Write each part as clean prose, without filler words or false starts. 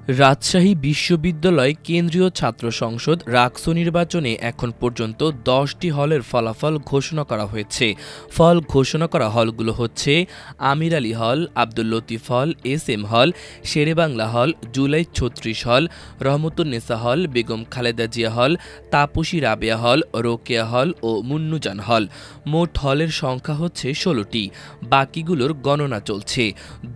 রাজশাহী বিশ্ববিদ্যালয় কেন্দ্রীয় ছাত্র সংসদ রাকসু নির্বাচনে এখন পর্যন্ত 10টি হলের ফলাফল ঘোষণা করা হয়েছে। ফল ঘোষণা করা হলগুলো হচ্ছে আমির আলী হল, আব্দুল লতিফ হল, SM হল, শেরেবাংলা হল, জুলাই 36 হল, রহমতুন্নেসা হল, বেগম খালেদা জিয়া হল, তাপসী রাবেয়া হল, রোকেয়া হল ও মুন্নুজান হল। মোট হলের সংখ্যা হচ্ছে 16টি, বাকিগুলোর গণনা চলছে।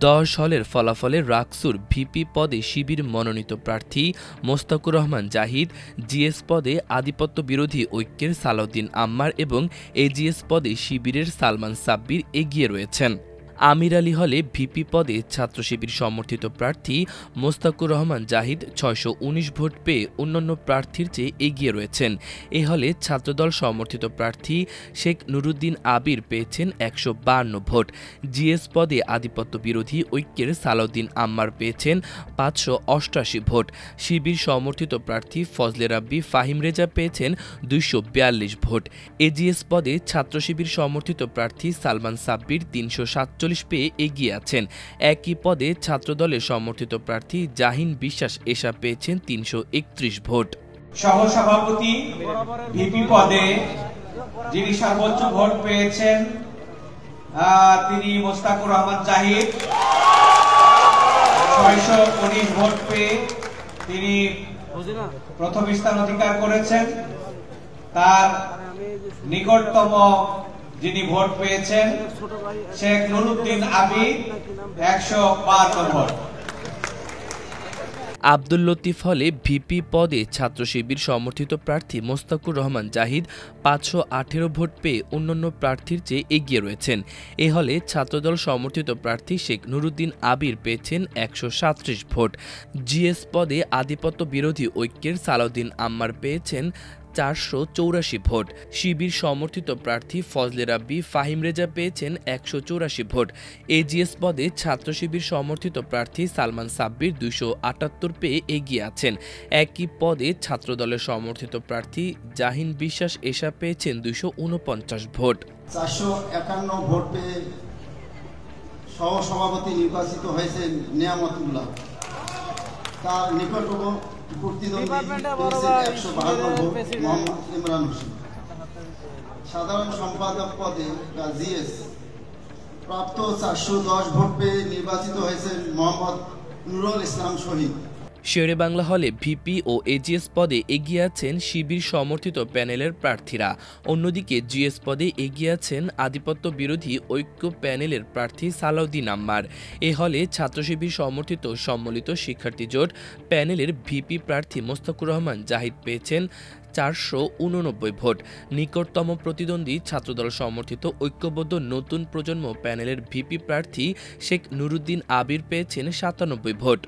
10 হলের ফলাফলে রাকসুর ভিপি পদে শিবির মনোনীত প্রার্থী মোস্তাকুর রহমান জাহিদ, জিএস পদে আধিপত্য বিরোধী ঐক্যের সালাউদ্দিন আম্মার এবং এজিএস পদে শিবিরের সালমান সাব্বির এগিয়ে রয়েছেন। আমির আলী হলে ভিপি পদে ছাত্র শিবির সমর্থিত প্রার্থী মোস্তাকুর রহমান জাহিদ 619 ভোট পেয়ে অন্যান্য প্রার্থীর চেয়ে এগিয়ে রয়েছেন। এ হলে ছাত্রদল সমর্থিত প্রার্থী শেখ নুরুদ্দিন আবির পেয়েছেন 152 ভোট। জিএস পদে আধিপত্য বিরোধী ঐক্যের সালাউদ্দিন আম্মার পেয়েছেন 588 ভোট। শিবির সমর্থিত প্রার্থী ফজলে রাব্বি ফাহিম রেজা পেয়েছেন 242 ভোট। এজিএস পদে ছাত্র শিবির সমর্থিত প্রার্থী সালমান সাব্বির 347 পেয়ে এগিয়ে আছেন। একই পদে ছাত্রদলের সমর্থিত প্রার্থী জাহিন বিশ্বাস এশা পেয়েছেন 331 ভোট। সহসভাপতি ভিপি পদে যিনি সর্বোচ্চ ভোট পেয়েছেন তিনি মোস্তাকুর রহমান জাহিদ, 619 ভোট পেয়ে তিনি প্রথম স্থান অধিকার করেছেন। তার নিকটতম যিনি ভোট পেয়েছেন শেখ নুরুদ্দিন আবির 152 ভোট। আব্দুল লতিফ হলে ভিপি পদে ছাত্র শিবির সমর্থিত প্রার্থী মোস্তাকুর রহমান জাহিদ 518 ভোট পেয়ে অন্যান্য প্রার্থীর চেয়ে এগিয়ে রয়েছেন। এ হলে ছাত্রদল সমর্থিত প্রার্থী শেখ নুরুদ্দিন আবির পেয়েছেন 137 ভোট। জিএস পদে আধিপত্য বিরোধী ঐক্যের সালাউদ্দিন আম্মার পেয়েছেন 484 ভোট। শিবির সমর্থিত প্রার্থী ফজলে রাব্বি ফাহিম রেজা পেয়েছেন 184 ভোট। এজিএস পদে ছাত্র শিবির সমর্থিত প্রার্থী সালমান সাব্বির 278 পেয়ে এগিয়ে আছেন। একই পদে ছাত্রদলের সমর্থিত প্রার্থী জাহিন বিশ্বাস এশা পেয়েছেন 249 ভোট। 451 ভোট পেয়ে সহসভাপতি নির্বাচিত হয়েছেন নিয়ামতুল্লাহ। তার নিকটতম সাধারণ সম্পাদক পদে জিএস প্রাপ্ত 410 ভোট পেয়ে নির্বাচিত হয়েছেন মোহাম্মদ নুরুল ইসলাম শহীদ। শেরেবাংলা হলে ভিপি ও এজিএস পদে এগিয়ে আছেন শিবির সমর্থিত প্যানেলের প্রার্থীরা। অন্যদিকে জিএস পদে এগিয়ে আছেন আধিপত্য বিরোধী ঐক্য প্যানেলের প্রার্থী সালাউদ্দিন আম্মার। এ হলে ছাত্র শিবির সমর্থিত সম্মিলিত শিক্ষার্থী জোট প্যানেলের ভিপি প্রার্থী মোস্তাকুর রহমান জাহিদ পেয়েছেন 489 ভোট। নিকটতম প্রতিদ্বন্দ্বী ছাত্রদল সমর্থিত ঐক্যবদ্ধ নতুন প্রজন্ম প্যানেলের ভিপি প্রার্থী শেখ নুরুদ্দিন আবির পেয়েছেন 97 ভোট।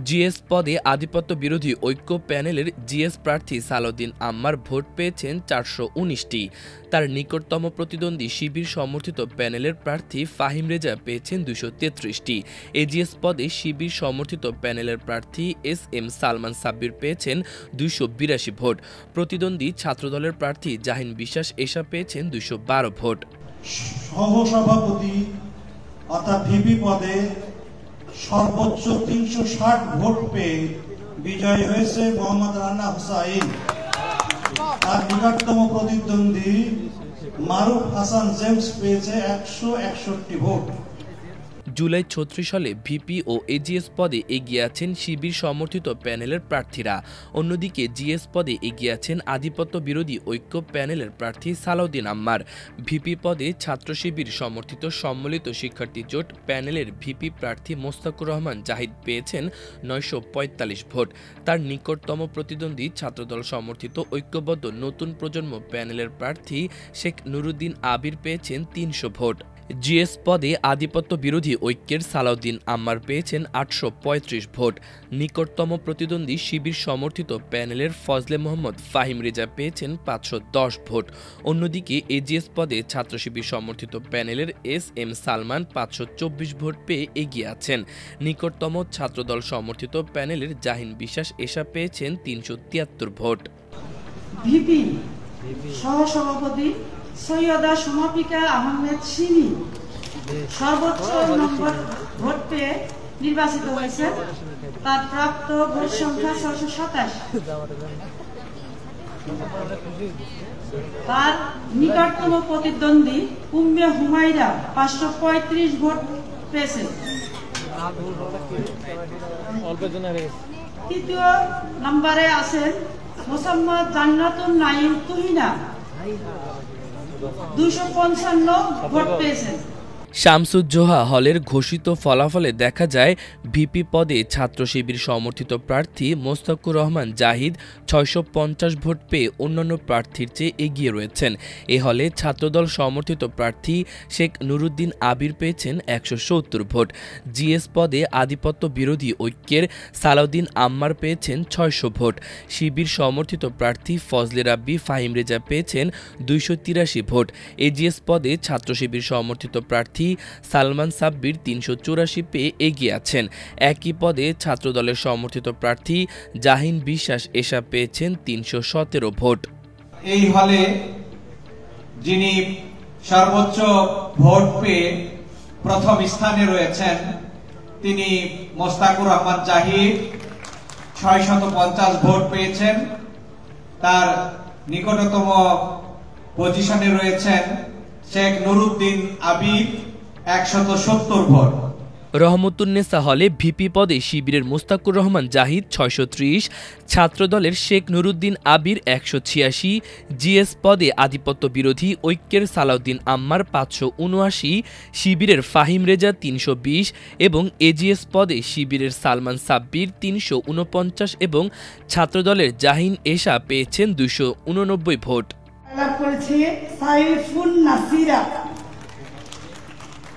জিএস পদে আধিপত্য বিরোধী ঐক্য প্যানেলের জিএস প্রার্থী সালাউদ্দিন আম্মার ভোট পেয়েছেন 419টি। তার নিকটতম প্রতিদ্বন্দ্বী শিবির সমর্থিত প্যানেলের প্রার্থী ফাহিম রেজা পেয়েছেন 233টি। এজিএস পদে শিবির সমর্থিত প্যানেলের প্রার্থী SM সালমান সাব্বির পেয়েছেন 282 ভোট। প্রতিদ্বন্দ্বী ছাত্রদলের প্রার্থী জাহিন বিশ্বাস এশা পেয়েছেন 212 ভোট। সহসভাপতি অর্থাৎ ভিপি পদে সর্বোচ্চ 360 ভোট পেয়ে বিজয়ী হয়েছে মোহাম্মদ রানা হুসাইন। তার নিকটতম প্রতিদ্বন্দ্বী মারুফ হাসান জেমস পেয়েছে 161 ভোট। জুলাই 36 সালে ভিপি ও এজিএস পদে এগিয়ে আছেন শিবির সমর্থিত প্যানেলের প্রার্থীরা। অন্যদিকে জিএস পদে এগিয়ে আছেন আধিপত্য বিরোধী ঐক্য প্যানেলের প্রার্থী সালাউদ্দিন আম্মার। ভিপি পদে ছাত্র শিবির সমর্থিত সম্মিলিত শিক্ষার্থী জোট প্যানেলের ভিপি প্রার্থী মোস্তাকুর রহমান জাহিদ পেয়েছেন 945 ভোট। তার নিকটতম প্রতিদ্বন্দ্বী ছাত্রদল সমর্থিত ঐক্যবদ্ধ নতুন প্রজন্ম প্যানেলের প্রার্থী শেখ নুরুদ্দিন আবির পেয়েছেন 300 ভোট। জিএস পদে আধিপত্য বিরোধী ঐক্যের সালাউদ্দিন আম্মার পেয়েছেন 835 ভোট। নিকটতম প্রতিদ্বন্দ্বী শিবির সমর্থিত প্যানেলের ফজলে মোহাম্মদ ফাহিম রেজা পেয়েছেন 510 ভোট। অন্যদিকে এজিএস পদে ছাত্র শিবির সমর্থিত প্যানেলের SM সালমান 524 ভোট পেয়ে এগিয়ে আছেন। নিকটতম ছাত্রদল সমর্থিত প্যানেলের জাহিন বিশ্বাস এশা পেয়েছেন 373 ভোট। ভিপি সহসভাপতি সৈয়দা সমাপিকা আহমেদ সিমি সর্বোচ্চ নম্বর ভোট পেয়ে নির্বাচিত হয়েছে। তার প্রাপ্ত ভোট সংখ্যা 627। তার নিকটতম প্রতিদ্বন্দ্বী উম্মে হুমায়রা 535 ভোট পেয়েছেন। তৃতীয় নম্বরে আছেন মোসাম্মদ জান্নাতুন নাঈম তুহিনা 255 ভোট পেয়েছেন। শামসুজ্জোহা হলের ঘোষিত ফলাফলে দেখা যায় ভিপি পদে ছাত্র শিবির সমর্থিত প্রার্থী মোস্তাকুর রহমান জাহিদ 650 ভোট পেয়ে অন্যান্য প্রার্থীর চেয়ে এগিয়ে রয়েছেন। এ হলে ছাত্রদল সমর্থিত প্রার্থী শেখ নুরুদ্দিন আবির পেয়েছেন 170 ভোট। জিএস পদে আধিপত্য বিরোধী ঐক্যের সালাউদ্দিন আম্মার পেয়েছেন 600 ভোট। শিবির সমর্থিত প্রার্থী ফজলে রাব্বি ফাহিম রেজা পেয়েছেন 283 ভোট। এজিএস পদে ছাত্র শিবির সমর্থিত প্রার্থী সালমান সাব্বির 384 পেয়ে এগিয়ে আছেন। একই পদে ছাত্রদলের সমর্থিত প্রার্থী জাহিন বিশ্বাস এশা পেয়েছেন 317 ভোট। এই হলে যিনি সর্বোচ্চ ভোট পেয়ে প্রথম স্থানে রয়েছেন তিনি মোস্তাকুর রহমান জাহিদ 650 ভোট পেয়েছেন। তার নিকটতম পজিশনে রয়েছেন শেখ নুরুদ্দিন আবির 170 ভোট। রহমতুন্নেসা হলে ভিপি পদে শিবিরের মোস্তাকুর রহমান জাহিদ 630, ছাত্রদলের শেখ নুরুদ্দিন আবির 186, জিএস পদে আধিপত্য বিরোধী ঐক্যের সালাউদ্দিন আম্মার 579, শিবিরের ফাহিম রেজা 320 এবং এজিএস পদে শিবিরের সালমান সাব্বির 349 এবং ছাত্রদলের জাহিন এশা পেয়েছেন 289 ভোট। লাভ করেছে সাইফুন নাসিরা,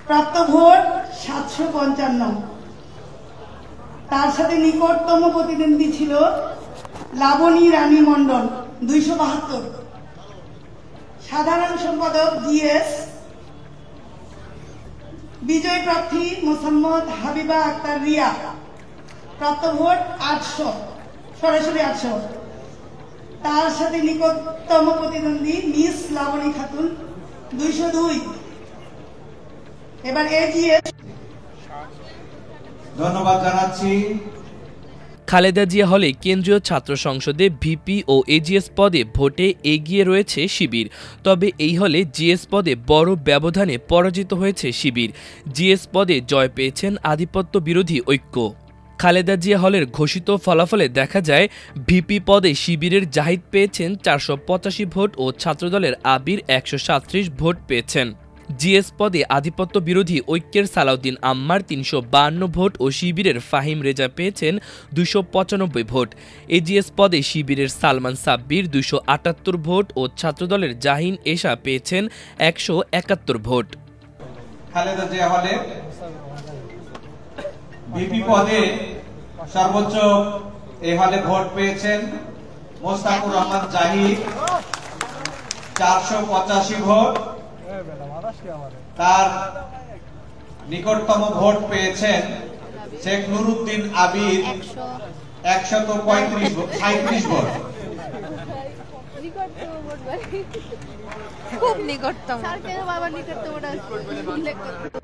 প্রাপ্ত ভোট 755। তার সাথে নিকটতম প্রতিদ্বন্দ্বী ছিল লাবণী রানী মণ্ডল 272। সাধারণ সম্পাদক জিএস বিজয় প্রার্থী মোসাম্মদ হাবিবা আক্তার রিয়া, প্রাপ্ত ভোট 800, সরাসরি 800। তার সাথে নিকটতম প্রতিদ্বন্দ্বী মিস লাবণী খাতুন 202। এবার এজিএস ধন্যবাদ জানাচ্ছি। খালেদা জিয়া হলে কেন্দ্রীয় ছাত্র সংসদে ভিপি ও এজিএস পদে ভোটে এগিয়ে রয়েছে শিবির। তবে এই হলে জিএস পদে বড় ব্যবধানে পরাজিত হয়েছে শিবির। জিএস পদে জয় পেয়েছেন আধিপত্য বিরোধী ঐক্য। খালেদা জিয়া হলের ঘোষিত ফলাফলে দেখা যায় ভিপি পদে শিবিরের জাহিদ পেয়েছেন 485 ভোট ও ছাত্রদলের আবির 137 ভোট পেয়েছেন। জিএস পদে আধিপত্য বিরোধী ঐক্যের সালাউদ্দিন আম্মার 352 ভোট ও শিবিরের ফাহিম রেজা পেয়েছেন 295 ভোট। এজিএস পদে শিবিরের সালমান সাব্বির 278 ভোট ও ছাত্রদলের জাহিন এশা পেয়েছেন 171 ভোট। খালেদা জিয়া হলে ভিপি পদে সর্বোচ্চ এই হলে ভোট পেয়েছেন মোস্তাকুর রহমান জাহিদ 485 ভোট। তার নিকটতম ভোট পেয়েছেন শেখ নুরুদ্দিন আবির 135 ভোট। খুব নিকটতম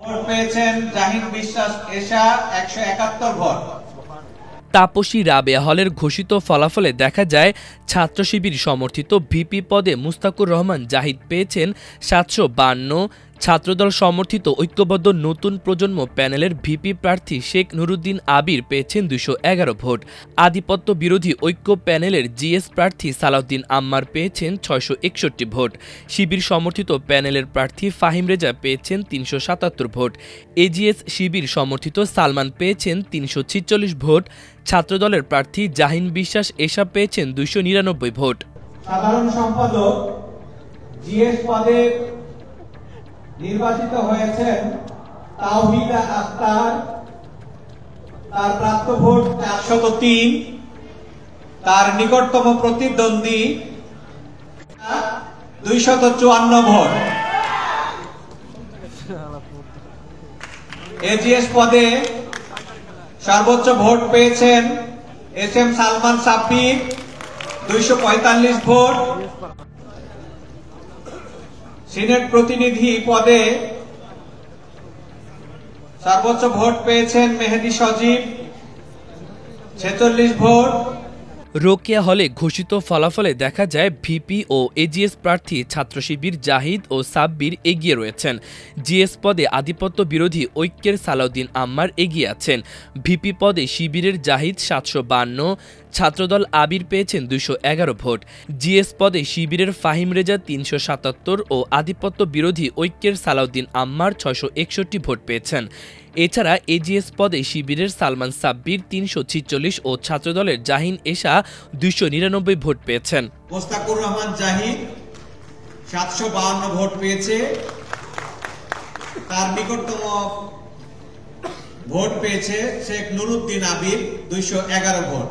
ভোট পেয়েছেন জাহিন বিশ্বাস এশা 171 ভোট। তাপসী রাবেয়া হলের ঘোষিত ফলাফলে দেখা যায় ছাত্র শিবির সমর্থিত ভিপি পদে মুস্তাকুর রহমান জাহিদ পেয়েছেন 752, ছাত্রদল সমর্থিত ঐক্যবদ্ধ নতুন প্রজন্ম প্যানেলের ভিপি প্রার্থী শেখ নুরুদ্দিন আবির পেয়েছেন 211 ভোট। আধিপত্য বিরোধী ঐক্য প্যানেলের জিএস প্রার্থী সালাউদ্দিন আম্মার পেয়েছেন 661 ভোট। শিবির সমর্থিত প্যানেলের প্রার্থী ফাহিম রেজা পেয়েছেন 377 ভোট। এজিএস শিবির সমর্থিত সালমান পেয়েছেন 346 ভোট। ছাত্রদলের প্রার্থী জাহিন বিশ্বাস এশা পেয়েছেন 299 ভোট। সাধারণ সম্পাদক জিএস পদে নির্বাচিত হয়েছেন তাওহিদা আক্তার, তার প্রাপ্ত ভোট 403। তার নিকটতম প্রতিদ্বন্দ্বী 254 ভোট। এজিএস পদে সর্বোচ্চ ভোট পেয়েছেন এস এম সালমান সাব্বির 245 ভোট। সিনেট প্রতিনিধি পদে সর্বোচ্চ ভোট পেয়েছেন মেহেদী সজীব 46 ভোট। রোকেয়া হলে ঘোষিত ফলাফলে দেখা যায় ভিপি ও এজিএস প্রার্থী ছাত্র শিবির জাহিদ ও সাব্বির এগিয়ে রয়েছেন। জিএস পদে আধিপত্য বিরোধী ঐক্যের সালাউদ্দিন আম্মার এগিয়ে আছেন। ভিপি পদে শিবিরের জাহিদ 752, ছাত্রদল আবির পেয়েছেন 211 ভোট। জিএস পদে শিবিরের ফাহিম রেজা 377 ও আধিপত্য বিরোধী ঐক্যের সালাউদ্দিন আম্মার 661 ভোট পেয়েছেন। এছাড়া এজিএস পদে শিবিরের সালমান সাব্বির 346 ও ছাত্রদলের জাহিন এশা 299 ভোট পেয়েছেন। মোস্তাকুর রহমান জাহিদ 752 ভোট পেয়েছে। তার নিকটতম ভোট পেয়েছে শেখ নুরুদ্দিন আবির 211 ভোট।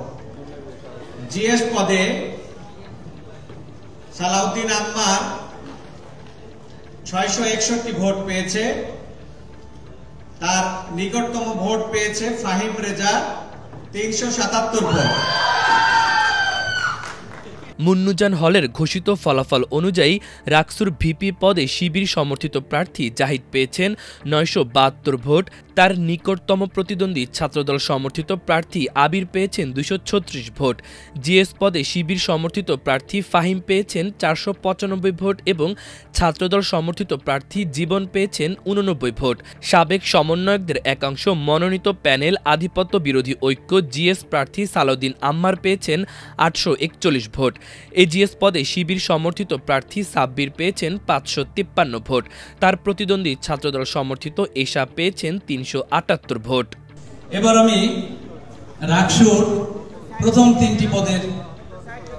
জিএস পদে সালাউদ্দিন আম্মার 661 ভোট পেয়েছে। তার নিকটতম ভোট পেয়েছে ফাহিম রেজা 377 ভোট। মুন্নুজান হলের ঘোষিত ফলাফল অনুযায়ী রাকসুর ভিপি পদে শিবির সমর্থিত প্রার্থী জাহিদ পেয়েছেন 972 ভোট। তার নিকটতম প্রতিদ্বন্দ্বী ছাত্রদল সমর্থিত প্রার্থী আবির পেয়েছেন 236 ভোট। জিএস পদে শিবির সমর্থিত প্রার্থী ফাহিম পেয়েছেন 495 ভোট এবং ছাত্রদল সমর্থিত প্রার্থী জীবন পেয়েছেন 89 ভোট। সাবেক সমন্বয়কদের একাংশ মনোনীত প্যানেল আধিপত্য বিরোধী ঐক্য জিএস প্রার্থী সালাউদ্দিন আম্মার পেয়েছেন 841 ভোট। এজিএস পদে শিবির সমর্থিত প্রার্থী সাব্বির পেয়েছেন 553 ভোট। তার প্রতিদ্বন্দ্বী ছাত্রদল সমর্থিত এশা পেয়েছেন 378 ভোট। এবার আমি রাকসুর প্রথম 3টি পদের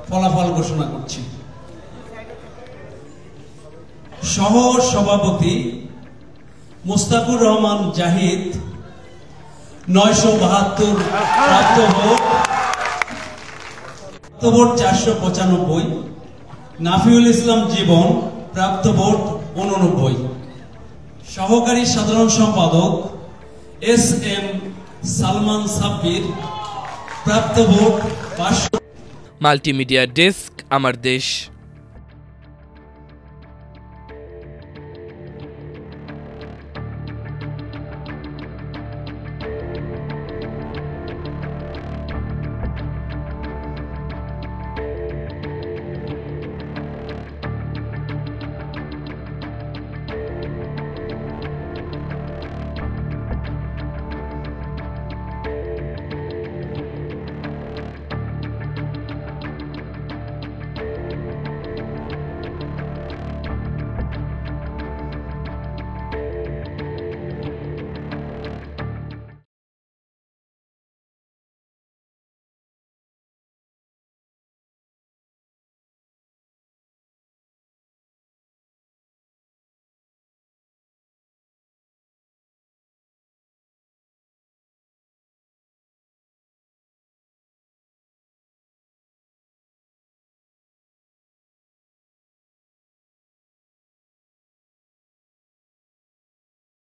ফলাফল ঘোষণা করছি। সহ সভাপতি মোস্তাকুর রহমান জাহিদ 972 প্রাপ্ত ভোট, 495। নাফিউল ইসলাম জীবন প্রাপ্ত ভোট 89। সহকারী সাধারণ সম্পাদক এস এম সালমান সাব্বির প্রাপ্ত ভোট 500। মাল্টিমিডিয়া ডেস্ক, আমার দেশ।